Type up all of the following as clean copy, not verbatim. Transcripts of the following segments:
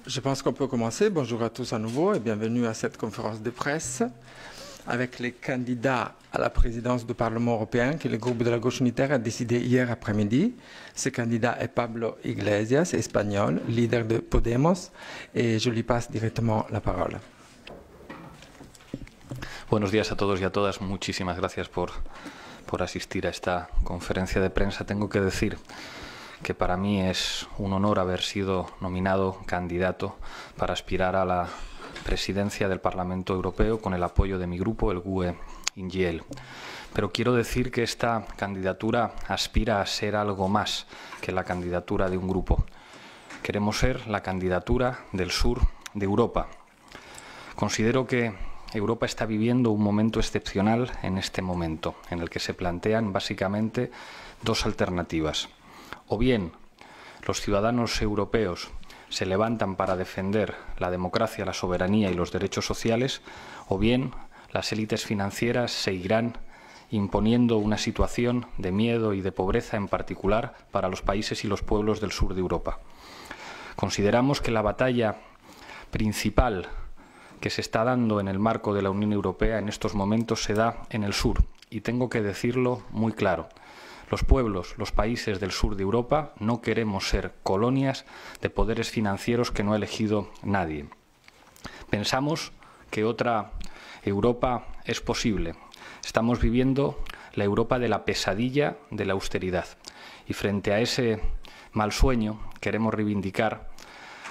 Je pense qu'on peut commencer. Bonjour à tous à nouveau et bienvenue à cette conférence de presse avec les candidats à la présidence du Parlement européen que le groupe de la gauche unitaire a décidé hier après-midi. Ce candidat est Pablo Iglesias, espagnol, leader de Podemos, et je lui passe directement la parole. Buenos días a todos y a todas. Muchísimas gracias por asistir a esta conferencia de prensa. Tengo que decir que para mí es un honor haber sido nominado candidato para aspirar a la presidencia del Parlamento Europeo con el apoyo de mi grupo, el GUE NGL. Pero quiero decir que esta candidatura aspira a ser algo más que la candidatura de un grupo. Queremos ser la candidatura del sur de Europa. Considero que Europa está viviendo un momento excepcional en este momento, en el que se plantean básicamente dos alternativas. O bien los ciudadanos europeos se levantan para defender la democracia, la soberanía y los derechos sociales, o bien las élites financieras seguirán imponiendo una situación de miedo y de pobreza, en particular para los países y los pueblos del sur de Europa. Consideramos que la batalla principal que se está dando en el marco de la Unión Europea en estos momentos se da en el sur, y tengo que decirlo muy claro. Los pueblos, los países del sur de Europa no queremos ser colonias de poderes financieros que no ha elegido nadie. Pensamos que otra Europa es posible. Estamos viviendo la Europa de la pesadilla de la austeridad, y frente a ese mal sueño queremos reivindicar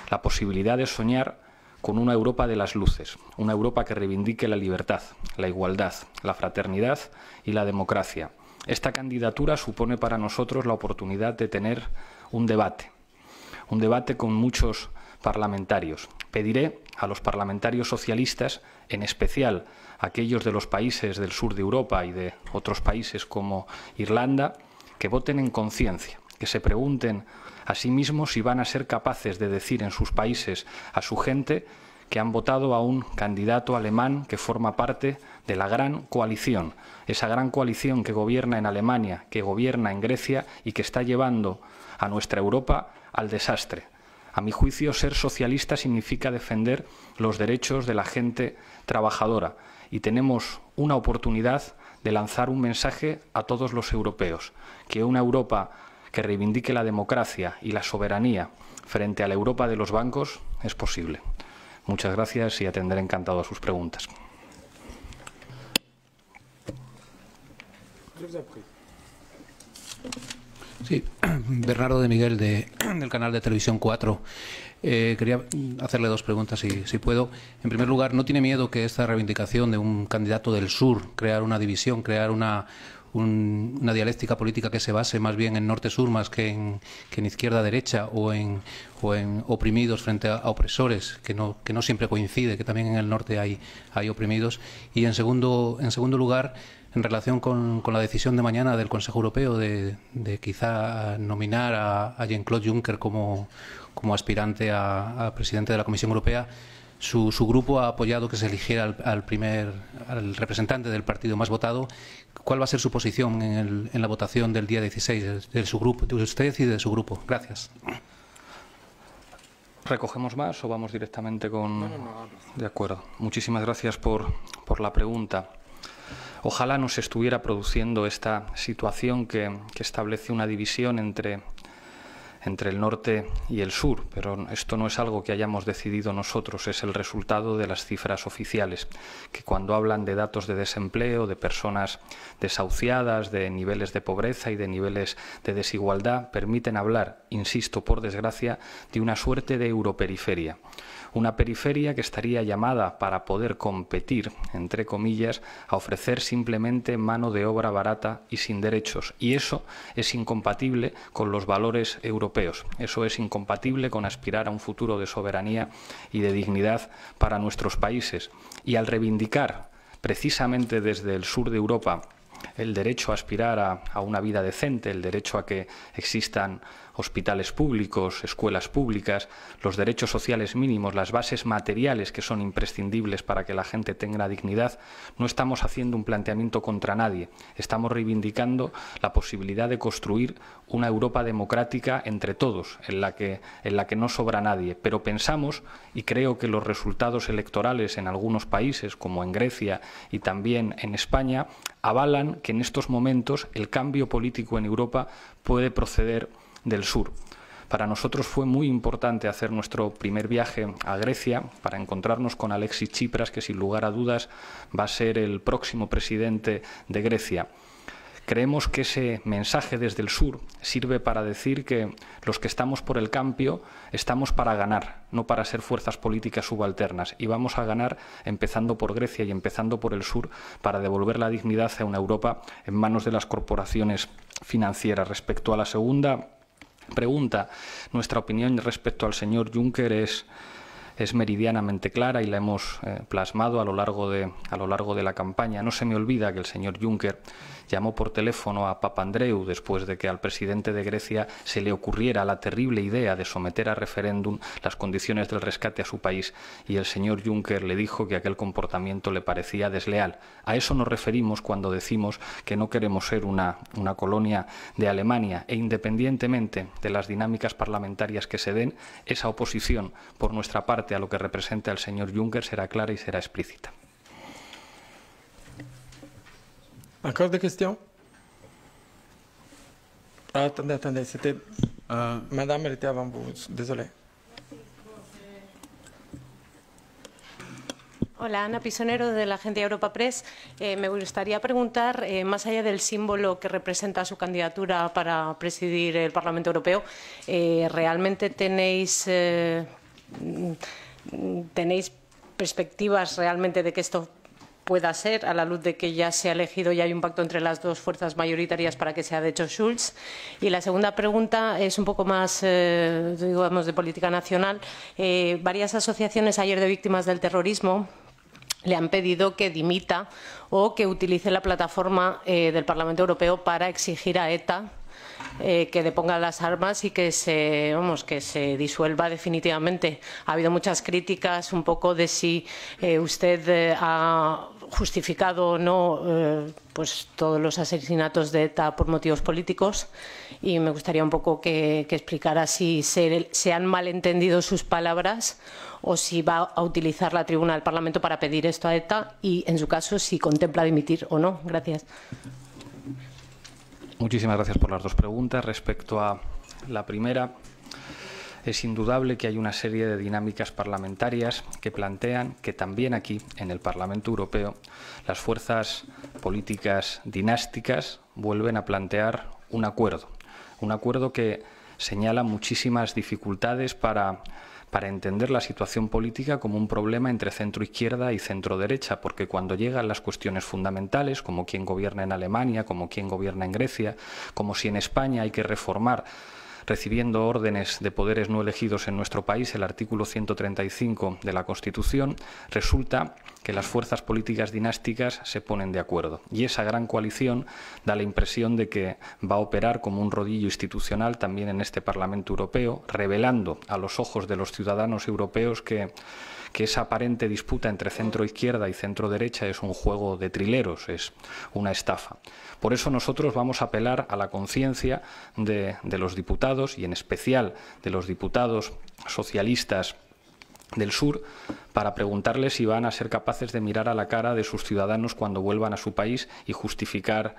la posibilidad de soñar con una Europa de las luces, una Europa que reivindique la libertad, la igualdad, la fraternidad y la democracia. Esta candidatura supone para nosotros la oportunidad de tener un debate con muchos parlamentarios. Pediré a los parlamentarios socialistas, en especial aquellos de los países del sur de Europa y de otros países como Irlanda, que voten en conciencia, que se pregunten a sí mismos si van a ser capaces de decir en sus países a su gente que han votado a un candidato alemán que forma parte de la gran coalición, esa gran coalición que gobierna en Alemania, que gobierna en Grecia y que está llevando a nuestra Europa al desastre. A mi juicio, ser socialista significa defender los derechos de la gente trabajadora, y tenemos una oportunidad de lanzar un mensaje a todos los europeos, que una Europa que reivindique la democracia y la soberanía frente a la Europa de los bancos es posible. Muchas gracias y atenderé encantado a sus preguntas. Sí, Bernardo de Miguel del canal de Televisión 4. Quería hacerle dos preguntas, si puedo. En primer lugar, ¿no tiene miedo que esta reivindicación de un candidato del sur, crear una división, crear una dialéctica política que se base más bien en norte-sur más que en izquierda-derecha o en oprimidos frente a opresores, que no siempre coincide, que también en el norte hay oprimidos? Y en segundo lugar, en relación con la decisión de mañana del Consejo Europeo de quizá nominar a Jean-Claude Juncker como aspirante a presidente de la Comisión Europea, su grupo ha apoyado que se eligiera al representante del partido más votado. ¿Cuál va a ser su posición en la votación del día 16 de su grupo, de usted y de su grupo? Gracias. ¿Recogemos más o vamos directamente con...? No. De acuerdo. Muchísimas gracias por la pregunta. Ojalá no se estuviera produciendo esta situación que establece una división entre el norte y el sur, pero esto no es algo que hayamos decidido nosotros, es el resultado de las cifras oficiales, que cuando hablan de datos de desempleo, de personas desahuciadas, de niveles de pobreza y de niveles de desigualdad, permiten hablar, insisto, por desgracia, de una suerte de europeriferia. Una periferia que estaría llamada, para poder competir, entre comillas, a ofrecer simplemente mano de obra barata y sin derechos. Y eso es incompatible con los valores europeos. Eso es incompatible con aspirar a un futuro de soberanía y de dignidad para nuestros países. Y al reivindicar, precisamente desde el sur de Europa, el derecho a aspirar a una vida decente, el derecho a que existan hospitales públicos, escuelas públicas, los derechos sociales mínimos, las bases materiales que son imprescindibles para que la gente tenga dignidad, no estamos haciendo un planteamiento contra nadie. Estamos reivindicando la posibilidad de construir una Europa democrática entre todos, en la que no sobra nadie. Pero pensamos, y creo que los resultados electorales en algunos países, como en Grecia y también en España, avalan que en estos momentos el cambio político en Europa puede proceder del sur. Para nosotros fue muy importante hacer nuestro primer viaje a Grecia para encontrarnos con Alexis Tsipras, que sin lugar a dudas va a ser el próximo presidente de Grecia. Creemos que ese mensaje desde el sur sirve para decir que los que estamos por el cambio estamos para ganar, no para ser fuerzas políticas subalternas. Y vamos a ganar empezando por Grecia y empezando por el sur para devolver la dignidad a una Europa en manos de las corporaciones financieras. Respecto a la segunda pregunta, nuestra opinión respecto al señor Juncker es meridianamente clara y la hemos plasmado a lo largo de la campaña. No se me olvida que el señor Juncker llamó por teléfono a Papandreou después de que al presidente de Grecia se le ocurriera la terrible idea de someter a referéndum las condiciones del rescate a su país, y el señor Juncker le dijo que aquel comportamiento le parecía desleal. A eso nos referimos cuando decimos que no queremos ser una colonia de Alemania, e independientemente de las dinámicas parlamentarias que se den, esa oposición por nuestra parte a lo que representa el señor Juncker será clara y será explícita. Encore des questions? Attendez, c'était... Madame, elle était avant vous, désolé. Hola, Ana Pisonero, de la agencia Europa Press. Me gustaría preguntar, más allá del símbolo que representa su candidatura para presidir el Parlamento Europeo, ¿realmente tenéis perspectivas realmente de que esto pueda ser, a la luz de que ya se ha elegido y hay un pacto entre las dos fuerzas mayoritarias para que sea de hecho Schulz? Y la segunda pregunta es un poco más, digamos, de política nacional. Varias asociaciones ayer de víctimas del terrorismo le han pedido que dimita o que utilice la plataforma del Parlamento Europeo para exigir a ETA que deponga las armas y que se disuelva definitivamente. Ha habido muchas críticas un poco de si usted ha justificado o no pues todos los asesinatos de ETA por motivos políticos, y me gustaría un poco que explicara si se han malentendido sus palabras o si va a utilizar la tribuna del Parlamento para pedir esto a ETA y, en su caso, si contempla dimitir o no. Gracias. Muchísimas gracias por las dos preguntas. Respecto a la primera, es indudable que hay una serie de dinámicas parlamentarias que plantean que también aquí, en el Parlamento Europeo, las fuerzas políticas dinásticas vuelven a plantear un acuerdo que señala muchísimas dificultades para entender la situación política como un problema entre centro-izquierda y centro-derecha, porque cuando llegan las cuestiones fundamentales, como quién gobierna en Alemania, como quién gobierna en Grecia, como si en España hay que reformar, recibiendo órdenes de poderes no elegidos en nuestro país, el artículo 135 de la Constitución, resulta que las fuerzas políticas dinásticas se ponen de acuerdo. Y esa gran coalición da la impresión de que va a operar como un rodillo institucional también en este Parlamento Europeo, revelando a los ojos de los ciudadanos europeos que esa aparente disputa entre centro-izquierda y centro-derecha es un juego de trileros, es una estafa. Por eso nosotros vamos a apelar a la conciencia de los diputados, y en especial de los diputados socialistas del sur, para preguntarles si van a ser capaces de mirar a la cara de sus ciudadanos cuando vuelvan a su país y justificar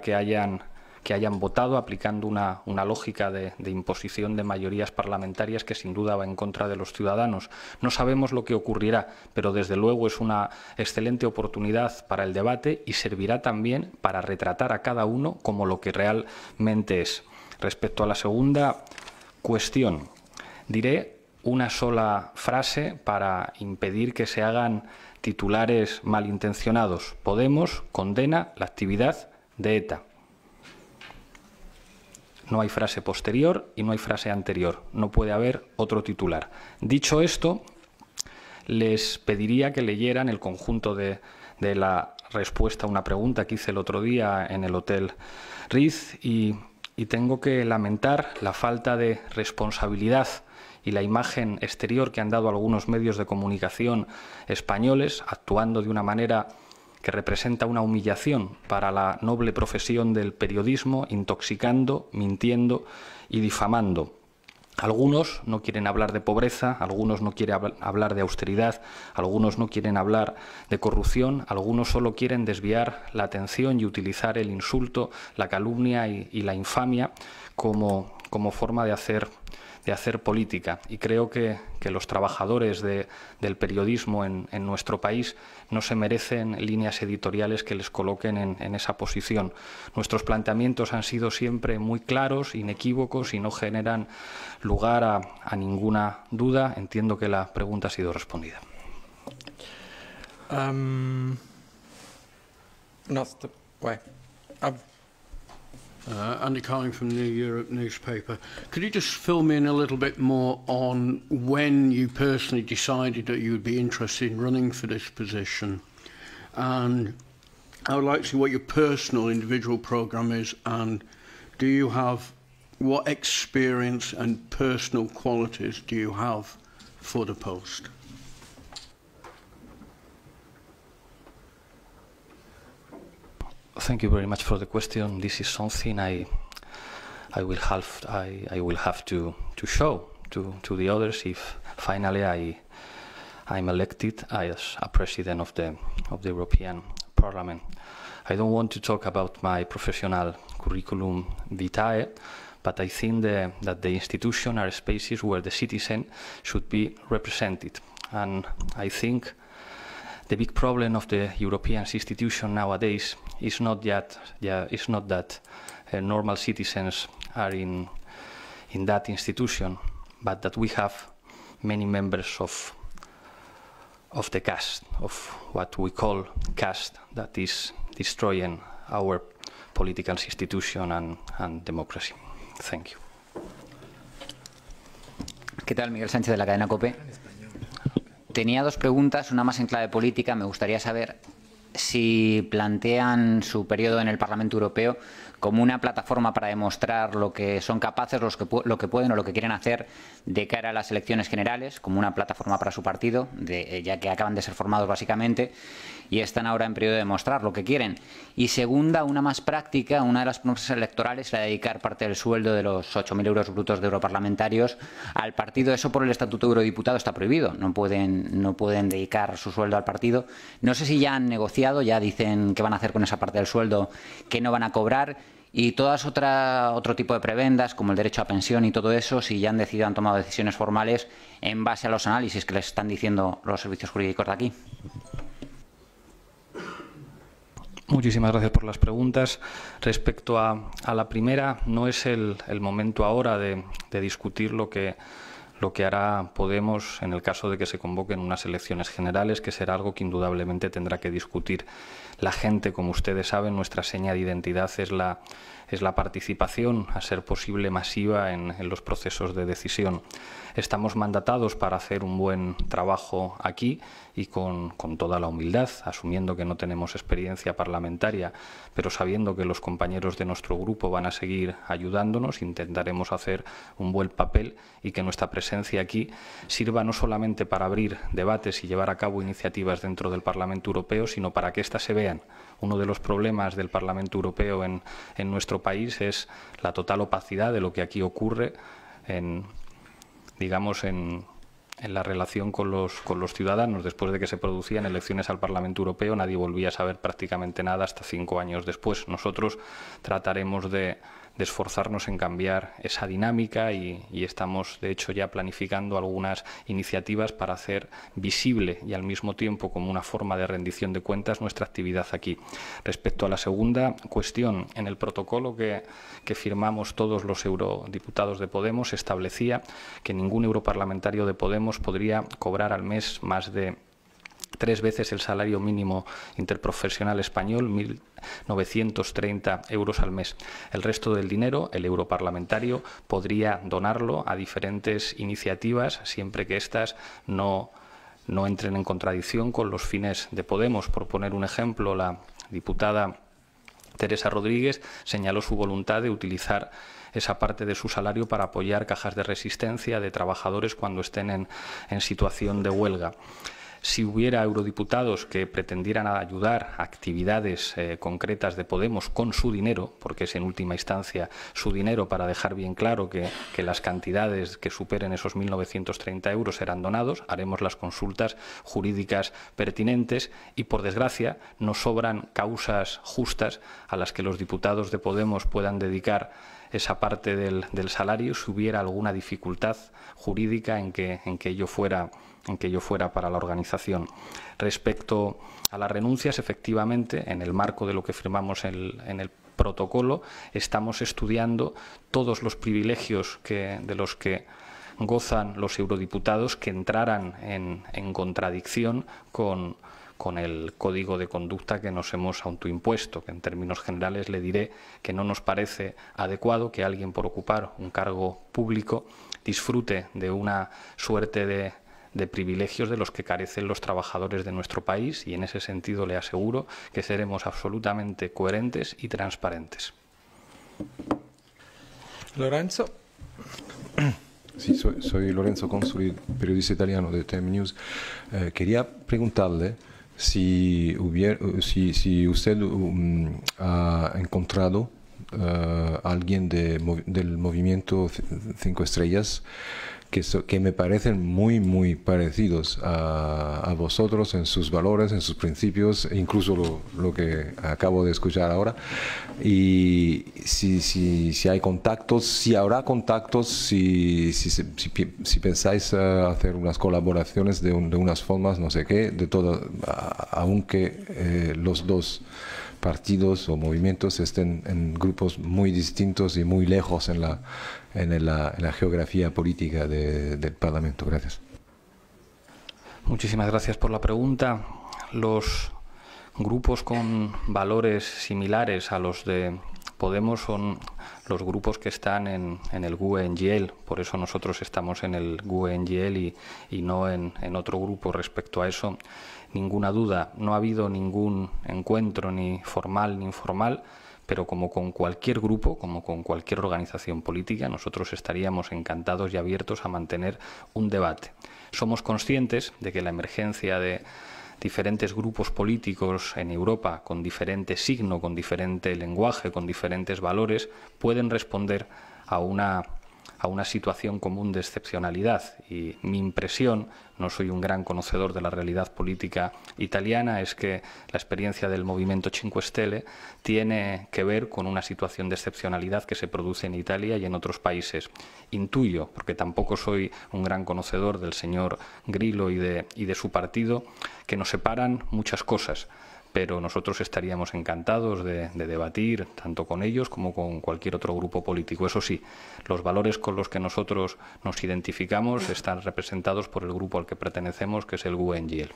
que hayan votado aplicando una lógica de imposición de mayorías parlamentarias que sin duda va en contra de los ciudadanos. No sabemos lo que ocurrirá, pero desde luego es una excelente oportunidad para el debate y servirá también para retratar a cada uno como lo que realmente es. Respecto a la segunda cuestión, diré una sola frase para impedir que se hagan titulares malintencionados. Podemos condena la actividad de ETA. No hay frase posterior y no hay frase anterior. No puede haber otro titular. Dicho esto, les pediría que leyeran el conjunto de la respuesta a una pregunta que hice el otro día en el Hotel Ritz, y y tengo que lamentar la falta de responsabilidad y la imagen exterior que han dado algunos medios de comunicación españoles, actuando de una manera que representa una humillación para la noble profesión del periodismo, intoxicando, mintiendo y difamando. Algunos no quieren hablar de pobreza, algunos no quieren hablar de austeridad, algunos no quieren hablar de corrupción, algunos solo quieren desviar la atención y utilizar el insulto, la calumnia y la infamia como forma de hacer política. Y creo que los trabajadores del periodismo en nuestro país no se merecen líneas editoriales que les coloquen en esa posición. Nuestros planteamientos han sido siempre muy claros, inequívocos y no generan lugar a ninguna duda. Entiendo que la pregunta ha sido respondida. Andy Carling from New Europe newspaper. Could you just fill me in a little bit more on when you personally decided that you would be interested in running for this position? And I would like to see what your personal individual programme is, and do you have, what experience and personal qualities do you have for the post? Thank you very much for the question. This is something I will have to show to the others if finally I'm elected as a president of the European Parliament. I don't want to talk about my professional curriculum vitae, but I think that the institutions are spaces where the citizen should be represented, and I think the big problem of the European institution nowadays is not that normal citizens are in that institution, but that we have many members of the caste, of what we call caste, that is destroying our political institution and democracy. Thank you. ¿Qué tal? Miguel Sánchez de la cadena COPE. Tenía dos preguntas, una más en clave política. Me gustaría saber si plantean su periodo en el Parlamento Europeo como una plataforma para demostrar lo que son capaces, lo que pueden o lo que quieren hacer de cara a las elecciones generales, como una plataforma para su partido, ya que acaban de ser formados básicamente y están ahora en periodo de demostrar lo que quieren. Y segunda, una más práctica, una de las promesas electorales era dedicar parte del sueldo de los 8.000 euros brutos de europarlamentarios al partido. Eso por el Estatuto de Eurodiputado está prohibido, no pueden dedicar su sueldo al partido. No sé si ya han negociado, ya dicen qué van a hacer con esa parte del sueldo que no van a cobrar, y todas otro tipo de prebendas, como el derecho a pensión y todo eso, si ya han decidido, han tomado decisiones formales en base a los análisis que les están diciendo los servicios jurídicos de aquí. Muchísimas gracias por las preguntas. Respecto a la primera, no es el momento ahora de discutir lo que hará Podemos en el caso de que se convoquen unas elecciones generales, que será algo que indudablemente tendrá que discutir la gente. Como ustedes saben, nuestra seña de identidad es la participación, a ser posible masiva, en los procesos de decisión. Estamos mandatados para hacer un buen trabajo aquí y con toda la humildad, asumiendo que no tenemos experiencia parlamentaria, pero sabiendo que los compañeros de nuestro grupo van a seguir ayudándonos. Intentaremos hacer un buen papel y que nuestra presencia aquí sirva no solamente para abrir debates y llevar a cabo iniciativas dentro del Parlamento Europeo, sino para que éstas se vean. Uno de los problemas del Parlamento Europeo en nuestro país es la total opacidad de lo que aquí ocurre en la relación con los ciudadanos. Después de que se producían elecciones al Parlamento Europeo, nadie volvía a saber prácticamente nada hasta 5 años después. Nosotros trataremos de esforzarnos en cambiar esa dinámica y estamos, de hecho, ya planificando algunas iniciativas para hacer visible y al mismo tiempo como una forma de rendición de cuentas nuestra actividad aquí. Respecto a la segunda cuestión, en el protocolo que firmamos todos los eurodiputados de Podemos se establecía que ningún europarlamentario de Podemos podría cobrar al mes más de 3 veces el salario mínimo interprofesional español, 1.930 euros al mes. El resto del dinero, el europarlamentario podría donarlo a diferentes iniciativas, siempre que éstas no entren en contradicción con los fines de Podemos. Por poner un ejemplo, la diputada Teresa Rodríguez señaló su voluntad de utilizar esa parte de su salario para apoyar cajas de resistencia de trabajadores cuando estén en situación de huelga. Si hubiera eurodiputados que pretendieran ayudar a actividades concretas de Podemos con su dinero, porque es en última instancia su dinero, para dejar bien claro que las cantidades que superen esos 1.930 euros serán donados, haremos las consultas jurídicas pertinentes y, por desgracia, nos sobran causas justas a las que los diputados de Podemos puedan dedicar esa parte del salario si hubiera alguna dificultad jurídica en que ello fuera para la organización. Respecto a las renuncias, efectivamente, en el marco de lo que firmamos en el protocolo, estamos estudiando todos los privilegios de los que gozan los eurodiputados que entraran en contradicción con el código de conducta que nos hemos autoimpuesto, que en términos generales le diré que no nos parece adecuado que alguien por ocupar un cargo público disfrute de una suerte de privilegios de los que carecen los trabajadores de nuestro país, y en ese sentido le aseguro que seremos absolutamente coherentes y transparentes. Lorenzo. Sí, soy Lorenzo Consoli, periodista italiano de TEM News. Quería preguntarle si usted ha encontrado alguien del movimiento 5 Estrellas que me parecen muy parecidos a vosotros en sus valores, en sus principios, incluso lo que acabo de escuchar ahora. Y si hay contactos, si habrá contactos, si pensáis hacer unas colaboraciones de unas formas, no sé qué, de todo, aunque los dos partidos o movimientos estén en grupos muy distintos y muy lejos en la geografía política del Parlamento. Gracias. Muchísimas gracias por la pregunta. Los grupos con valores similares a los de Podemos son los grupos que están en el GUE-NGL. Por eso nosotros estamos en el GUE-NGL y no en otro grupo. Respecto a eso, ninguna duda. No ha habido ningún encuentro ni formal ni informal, pero como con cualquier grupo, como con cualquier organización política, nosotros estaríamos encantados y abiertos a mantener un debate. Somos conscientes de que la emergencia de diferentes grupos políticos en Europa con diferente signo, con diferente lenguaje, con diferentes valores, pueden responder a una situación común de excepcionalidad. Y mi impresión, no soy un gran conocedor de la realidad política italiana, es que la experiencia del movimiento 5 Stelle tiene que ver con una situación de excepcionalidad que se produce en Italia y en otros países. Intuyo, porque tampoco soy un gran conocedor del señor Grillo y de su partido, que nos separan muchas cosas, pero nosotros estaríamos encantados de debatir tanto con ellos como con cualquier otro grupo político. Eso sí, los valores con los que nosotros nos identificamos están representados por el grupo al que pertenecemos, que es el GUE-NGL.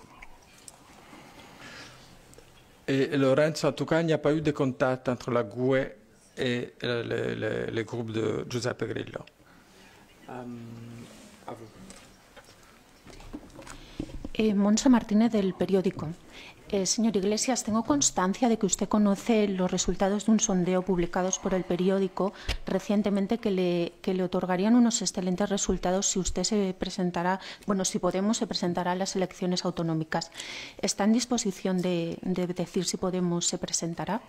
Lorenzo, en tout cas, il n'y a pas eu de contact entre la GUE et le groupe de Giuseppe Grillo. Monse Martínez, del periódico. Señor Iglesias, tengo constancia de que usted conoce los resultados de un sondeo publicados por el periódico recientemente que le otorgarían unos excelentes resultados si usted se presentara, si Podemos se presentará a las elecciones autonómicas. ¿Está en disposición de decir si Podemos se presentará?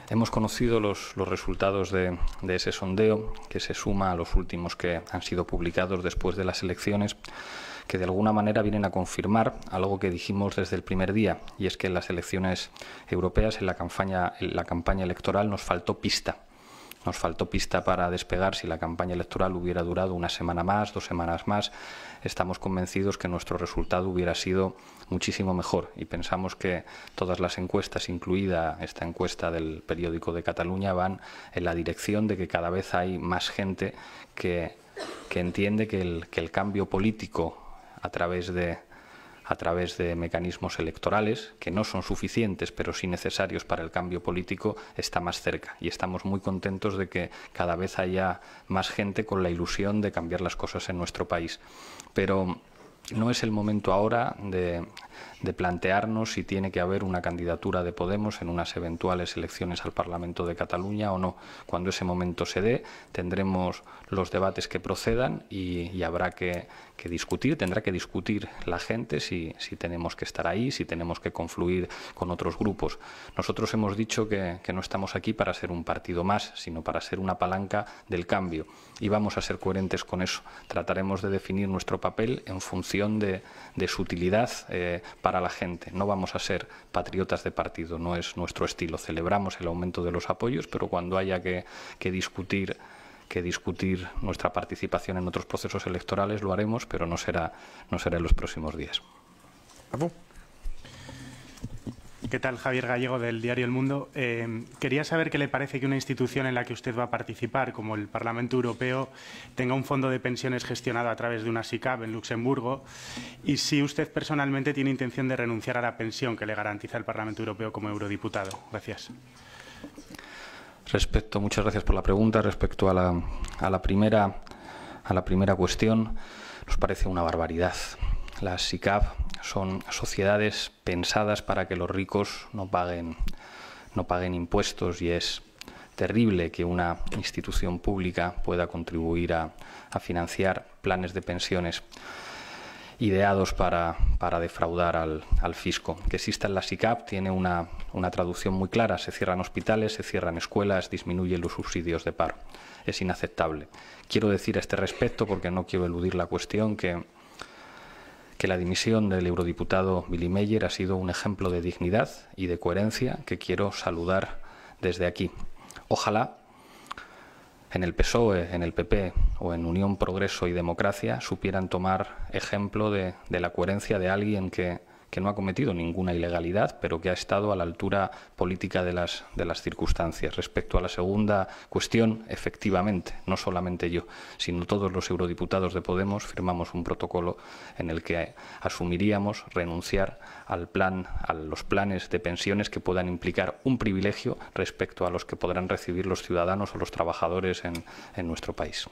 Hemos conocido los resultados de ese sondeo, que se suma a los últimos que han sido publicados después de las elecciones, que de alguna manera vienen a confirmar algo que dijimos desde el primer día, y es que en las elecciones europeas, en la campaña electoral, nos faltó pista. Nos faltó pista para despegar. Si la campaña electoral hubiera durado una semana más, 2 semanas más, estamos convencidos que nuestro resultado hubiera sido muchísimo mejor, y pensamos que todas las encuestas, incluida esta encuesta del periódico de Cataluña, van en la dirección de que cada vez hay más gente que entiende que el cambio político a través de mecanismos electorales, que no son suficientes pero sí necesarios para el cambio político, está más cerca, y estamos muy contentos de que cada vez haya más gente con la ilusión de cambiar las cosas en nuestro país. Pero no es el momento ahora de plantearnos si tiene que haber una candidatura de Podemos en unas eventuales elecciones al Parlamento de Cataluña o no. Cuando ese momento se dé, tendremos los debates que procedan y habrá que discutir, tendrá que discutir la gente si tenemos que estar ahí, si tenemos que confluir con otros grupos. Nosotros hemos dicho que no estamos aquí para ser un partido más, sino para ser una palanca del cambio, y vamos a ser coherentes con eso. Trataremos de definir nuestro papel en función de su utilidad para la gente. No vamos a ser patriotas de partido, no es nuestro estilo. Celebramos el aumento de los apoyos, pero cuando haya que discutir nuestra participación en otros procesos electorales lo haremos, pero no será en los próximos días. ¿Qué tal? Javier Gallego, del diario El Mundo. Quería saber qué le parece que una institución en la que usted va a participar, como el Parlamento Europeo, tenga un fondo de pensiones gestionado a través de una SICAV en Luxemburgo, y si usted personalmente tiene intención de renunciar a la pensión que le garantiza el Parlamento Europeo como eurodiputado. Gracias. Muchas gracias por la pregunta. Respecto a la primera cuestión, nos parece una barbaridad. Las SICAV son sociedades pensadas para que los ricos no paguen impuestos, y es terrible que una institución pública pueda contribuir a financiar planes de pensiones ideados para defraudar al fisco. Que exista la SICAV tiene una traducción muy clara: se cierran hospitales, se cierran escuelas, disminuyen los subsidios de paro. Es inaceptable. Quiero decir a este respecto, porque no quiero eludir la cuestión, que la dimisión del eurodiputado Willy Meyer ha sido un ejemplo de dignidad y de coherencia que quiero saludar desde aquí. Ojalá en el PSOE, en el PP o en Unión, Progreso y Democracia supieran tomar ejemplo de la coherencia de alguien que no ha cometido ninguna ilegalidad, pero que ha estado a la altura política de las circunstancias. Respecto a la segunda cuestión, efectivamente, no solamente yo, sino todos los eurodiputados de Podemos firmamos un protocolo en el que asumiríamos renunciar a los planes de pensiones que puedan implicar un privilegio respecto a los que podrán recibir los ciudadanos o los trabajadores en nuestro país.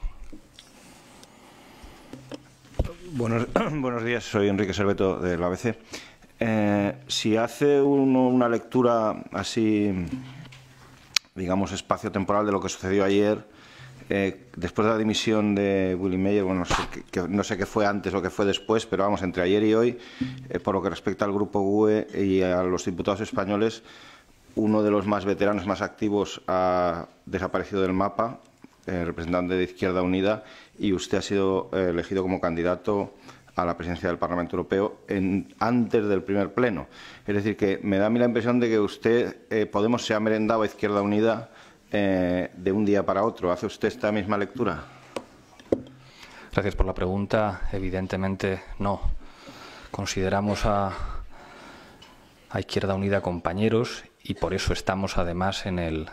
Buenos días, soy Enrique Serveto del ABC. Si hace uno una lectura así, digamos, espacio-temporal de lo que sucedió ayer, después de la dimisión de Willy Meyer, bueno, no sé qué fue antes o qué fue después, pero vamos, entre ayer y hoy, por lo que respecta al Grupo GUE y a los diputados españoles, uno de los más veteranos, más activos, ha desaparecido del mapa, representante de Izquierda Unida, y usted ha sido elegido como candidato a la presidencia del Parlamento Europeo antes del primer pleno. Es decir, que me da a mí la impresión de que usted, Podemos, se ha merendado a Izquierda Unida de un día para otro. ¿Hace usted esta misma lectura? Gracias por la pregunta. Evidentemente no. Consideramos a Izquierda Unida compañeros, y por eso estamos además en el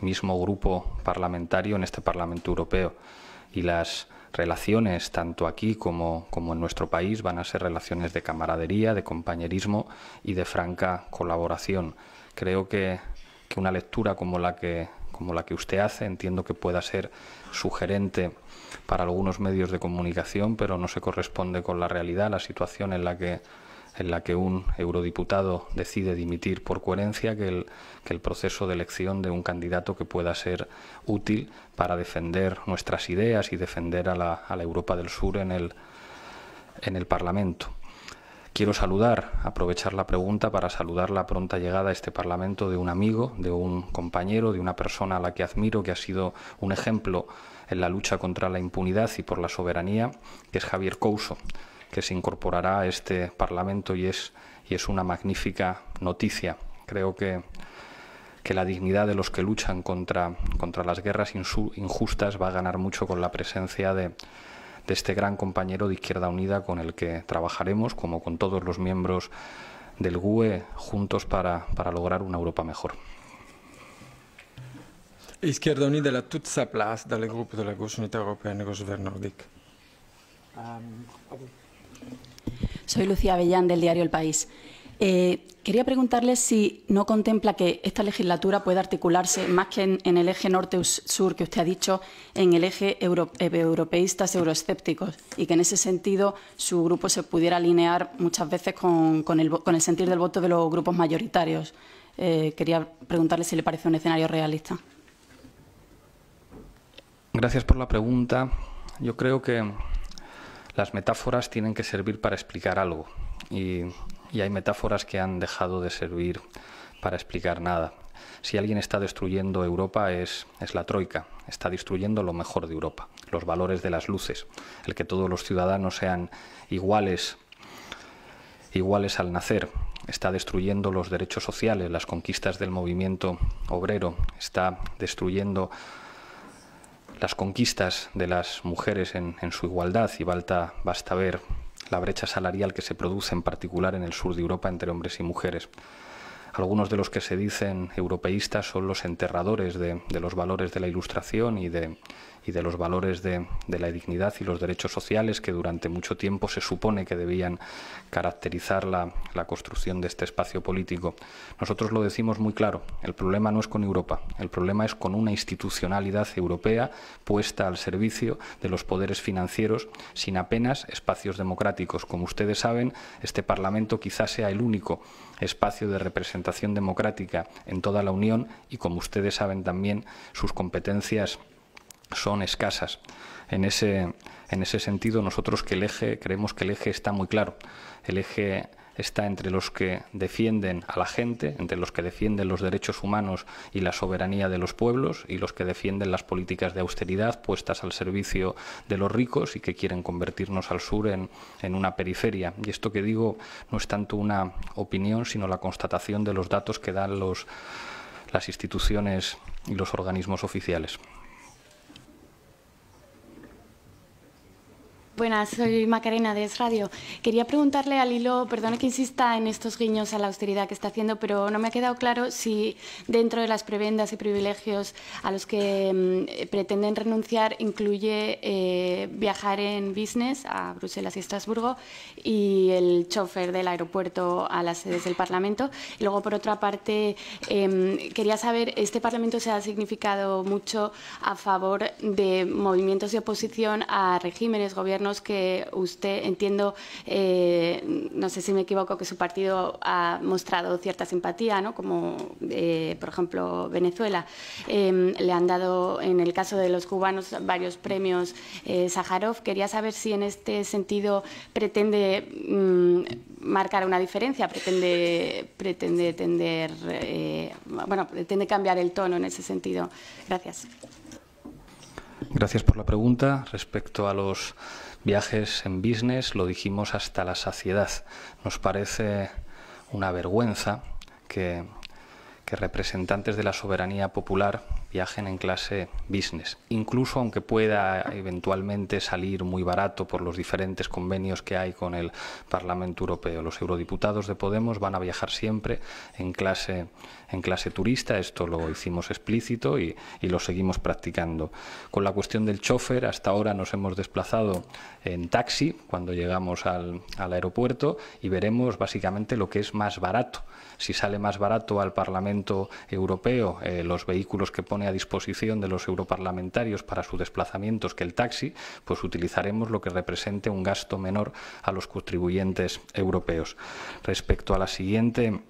mismo grupo parlamentario en este Parlamento Europeo, y las relaciones tanto aquí como en nuestro país van a ser relaciones de camaradería, de compañerismo y de franca colaboración. Creo que una lectura como la que usted hace, entiendo que pueda ser sugerente para algunos medios de comunicación, pero no se corresponde con la realidad, la situación en la que un eurodiputado decide dimitir por coherencia, que el proceso de elección de un candidato que pueda ser útil para defender nuestras ideas y defender a la Europa del Sur en el Parlamento. Quiero aprovechar la pregunta para saludar la pronta llegada a este Parlamento de un amigo, de un compañero, de una persona a la que admiro, que ha sido un ejemplo en la lucha contra la impunidad y por la soberanía, que es Javier Couso, que se incorporará a este Parlamento, y es una magnífica noticia. Creo que la dignidad de los que luchan contra las guerras injustas va a ganar mucho con la presencia de este gran compañero de Izquierda Unida, con el que trabajaremos, como con todos los miembros del GUE, juntos para lograr una Europa mejor. Izquierda Unida a toute sa place dans le groupe de la gauche unitaire européenne et gauche vert nordique. Soy Lucía Avellán, del diario El País. Quería preguntarle si no contempla que esta legislatura pueda articularse más que en el eje norte-sur que usted ha dicho, en el eje europeístas euroescépticos, y que en ese sentido su grupo se pudiera alinear muchas veces con el sentir del voto de los grupos mayoritarios. Quería preguntarle si le parece un escenario realista. Gracias por la pregunta. Yo creo que las metáforas tienen que servir para explicar algo y hay metáforas que han dejado de servir para explicar nada. Si alguien está destruyendo Europa es la Troika, está destruyendo lo mejor de Europa, los valores de las luces, el que todos los ciudadanos sean iguales al nacer, está destruyendo los derechos sociales, las conquistas del movimiento obrero, está destruyendo las conquistas de las mujeres en su igualdad, y basta ver la brecha salarial que se produce en particular en el sur de Europa entre hombres y mujeres. Algunos de los que se dicen europeístas son los enterradores de los valores de la Ilustración y de los valores de la dignidad y los derechos sociales que durante mucho tiempo se supone que debían caracterizar la construcción de este espacio político. Nosotros lo decimos muy claro, el problema no es con Europa, el problema es con una institucionalidad europea puesta al servicio de los poderes financieros sin apenas espacios democráticos. Como ustedes saben, este Parlamento quizás sea el único espacio de representación democrática en toda la Unión y, como ustedes saben también, sus competencias son escasas. En ese sentido, nosotros creemos que el eje está muy claro. El eje está entre los que defienden a la gente, entre los que defienden los derechos humanos y la soberanía de los pueblos, y los que defienden las políticas de austeridad puestas al servicio de los ricos y que quieren convertirnos al sur en una periferia. Y esto que digo no es tanto una opinión, sino la constatación de los datos que dan las instituciones y los organismos oficiales. Buenas, soy Macarena de Es Radio. Quería preguntarle al hilo, perdone que insista en estos guiños a la austeridad que está haciendo, pero no me ha quedado claro si dentro de las prebendas y privilegios a los que pretenden renunciar incluye viajar en business a Bruselas y Estrasburgo y el chofer del aeropuerto a las sedes del Parlamento. Y luego, por otra parte, quería saber, este Parlamento se ha significado mucho a favor de movimientos de oposición a regímenes, gobiernos que usted, entiendo, no sé si me equivoco, que su partido ha mostrado cierta simpatía, ¿no? Como, por ejemplo, Venezuela. Le han dado, en el caso de los cubanos, varios premios Sájarov. Quería saber si en este sentido pretende marcar una diferencia, pretende cambiar el tono en ese sentido. Gracias. Gracias por la pregunta. Respecto a los viajes en business, lo dijimos hasta la saciedad. Nos parece una vergüenza que representantes de la soberanía popular viajen en clase business, incluso aunque pueda eventualmente salir muy barato por los diferentes convenios que hay con el Parlamento Europeo. Los eurodiputados de Podemos van a viajar siempre en clase turista. Esto lo hicimos explícito y lo seguimos practicando. Con la cuestión del chofer, hasta ahora nos hemos desplazado en taxi cuando llegamos al aeropuerto y veremos básicamente lo que es más barato. Si sale más barato al Parlamento Europeo los vehículos que pone a disposición de los europarlamentarios para sus desplazamientos que el taxi, pues utilizaremos lo que represente un gasto menor a los contribuyentes europeos. Respecto a la siguiente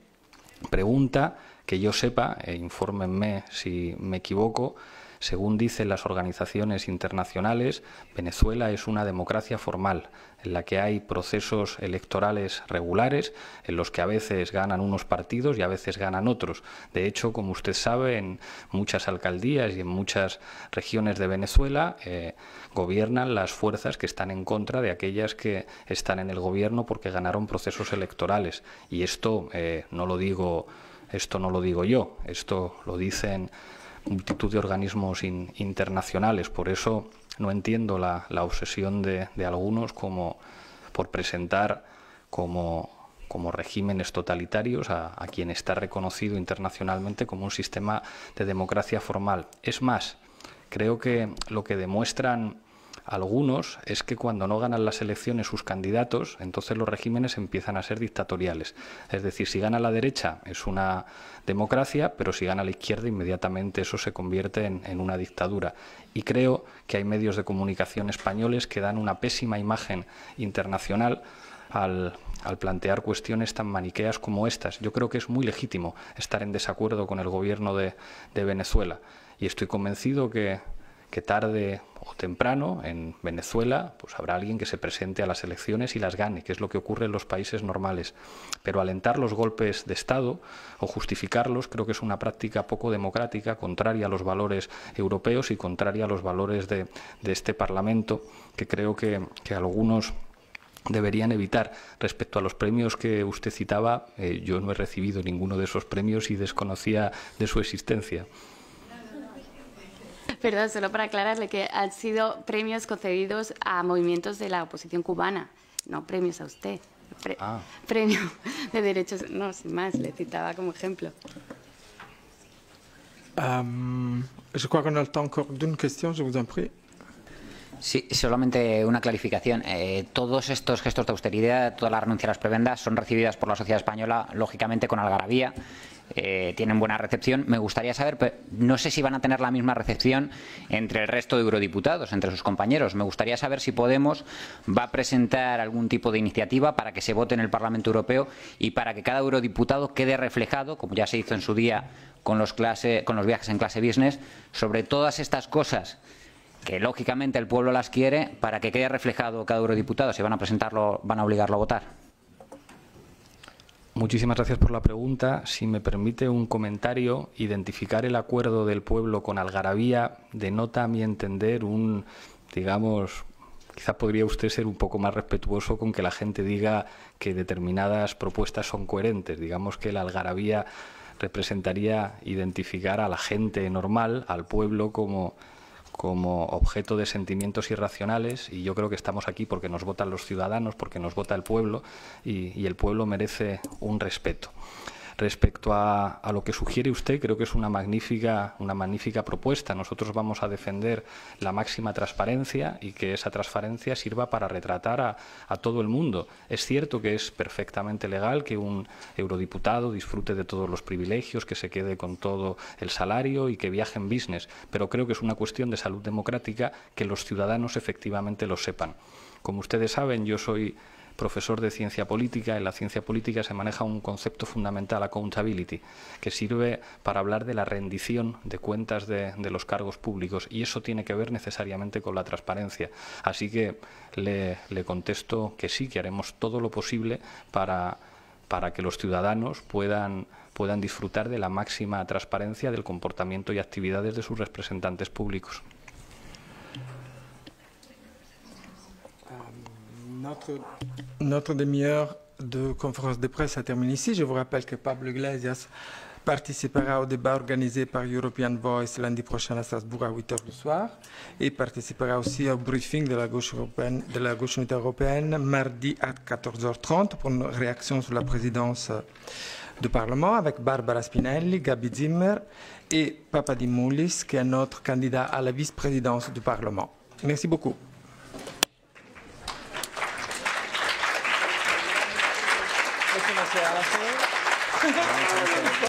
pregunta, que yo sepa, infórmenme si me equivoco, según dicen las organizaciones internacionales, Venezuela es una democracia formal, en la que hay procesos electorales regulares, en los que a veces ganan unos partidos y a veces ganan otros. De hecho, como usted sabe, en muchas alcaldías y en muchas regiones de Venezuela gobiernan las fuerzas que están en contra de aquellas que están en el gobierno porque ganaron procesos electorales. Y esto no lo digo yo, esto lo dicen multitud de organismos internacionales. Por eso no entiendo la obsesión de algunos por presentar como regímenes totalitarios a quien está reconocido internacionalmente como un sistema de democracia formal. Es más, creo que lo que demuestran algunos es que cuando no ganan las elecciones sus candidatos, entonces los regímenes empiezan a ser dictatoriales. Es decir, si gana la derecha es una democracia, pero si gana la izquierda inmediatamente eso se convierte en una dictadura. Y creo que hay medios de comunicación españoles que dan una pésima imagen internacional al plantear cuestiones tan maniqueas como estas. Yo creo que es muy legítimo estar en desacuerdo con el gobierno de Venezuela y estoy convencido que tarde o temprano en Venezuela pues habrá alguien que se presente a las elecciones y las gane, que es lo que ocurre en los países normales. Pero alentar los golpes de Estado o justificarlos creo que es una práctica poco democrática, contraria a los valores europeos y contraria a los valores de este Parlamento, que creo que algunos deberían evitar. Respecto a los premios que usted citaba, yo no he recibido ninguno de esos premios y desconocía de su existencia. Perdón, solo para aclararle que han sido premios concedidos a movimientos de la oposición cubana, no premios a usted. Premio de derechos, no, sin más, le citaba como ejemplo. Je crois qu'on a le temps encore d'une question, je vous en prie. Sí, solamente una clarificación. Todos estos gestos de austeridad, toda la renuncia a las prebendas son recibidas por la sociedad española, lógicamente con algarabía, tienen buena recepción. Me gustaría saber, no sé si van a tener la misma recepción entre el resto de eurodiputados, entre sus compañeros. Me gustaría saber si Podemos va a presentar algún tipo de iniciativa para que se vote en el Parlamento Europeo y para que cada eurodiputado quede reflejado, como ya se hizo en su día con los viajes en clase business, sobre todas estas cosas que lógicamente el pueblo las quiere, para que quede reflejado cada eurodiputado. Si van a presentarlo, van a obligarlo a votar. Muchísimas gracias por la pregunta. Si me permite un comentario, identificar el acuerdo del pueblo con algarabía denota, a mi entender, digamos, quizá podría usted ser un poco más respetuoso con que la gente diga que determinadas propuestas son coherentes. Digamos que la algarabía representaría identificar a la gente normal, al pueblo, como objeto de sentimientos irracionales, y yo creo que estamos aquí porque nos votan los ciudadanos, porque nos vota el pueblo, y el pueblo merece un respeto. Respecto a lo que sugiere usted, creo que es una magnífica propuesta. Nosotros vamos a defender la máxima transparencia y que esa transparencia sirva para retratar a todo el mundo. Es cierto que es perfectamente legal que un eurodiputado disfrute de todos los privilegios, que se quede con todo el salario y que viaje en business, pero creo que es una cuestión de salud democrática que los ciudadanos efectivamente lo sepan. Como ustedes saben, yo soy profesor de ciencia política. En la ciencia política se maneja un concepto fundamental, accountability, que sirve para hablar de la rendición de cuentas de los cargos públicos, y eso tiene que ver necesariamente con la transparencia. Así que le contesto que sí, que haremos todo lo posible para que los ciudadanos puedan disfrutar de la máxima transparencia del comportamiento y actividades de sus representantes públicos. Notre demi-heure de conférence de presse a terminé ici. Je vous rappelle que Pablo Iglesias participera au débat organisé par European Voice lundi prochain à Strasbourg à 8h du soir et participera aussi au briefing de la gauche unitaire européenne mardi à 14h30 pour une réaction sur la présidence du Parlement avec Barbara Spinelli, Gabi Zimmer et Papadimoulis, qui est notre candidat à la vice-présidence du Parlement. Merci beaucoup. Gracias.